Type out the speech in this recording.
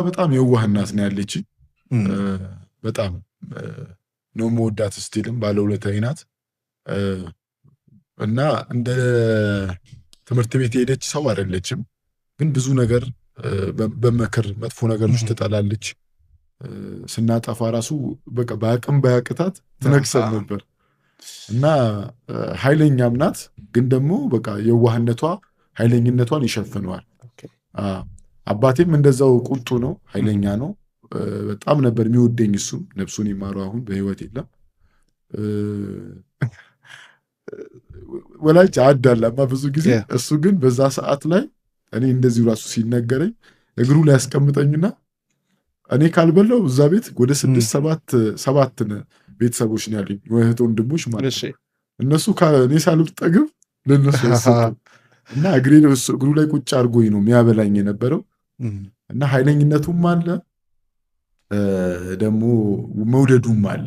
በጣም የዋህ እናት ነው ያለችኝ። በጣም ነው የምወዳት ስቲልም ባለውለታዬ ናት። እና እንደ ትምህርት ቤት የሄደች ሰው አይደለችም፣ ግን ብዙ ነገር በመከር መጥፎ ነገሮች ትጠላለች። ስናጠፋ ራሱ በቃ በአቅም ባያቅታት ትነክሰን ነበር እና ኃይለኛም ናት፣ ግን ደግሞ በቃ የዋህነቷ ኃይለኝነቷን ይሸፍነዋል። አባቴም እንደዛው ቁጡ ነው፣ ኃይለኛ ነው። በጣም ነበር የሚወደኝ እሱ ነፍሱን ይማረው፣ አሁን በህይወት የለም። ወላጅ አዳላማ ብዙ ጊዜ እሱ ግን በዛ ሰዓት ላይ እኔ እንደዚህ ራሱ ሲነገረኝ እግሩ ላይ ያስቀምጠኝና እኔ ካልበላው እዛ ቤት ወደ 6-7 ቤተሰቦች ነው ያሉኝ፣ እህት ወንድሞች ማለት ነው። እነሱ እኔ ሳልጠግብ ለነሱ ያሰጡ እና እግሩ ላይ ቁጭ አድርጎኝ ነው የሚያበላኝ የነበረው። እና ኃይለኝነቱም አለ ደግሞ መውደዱም አለ።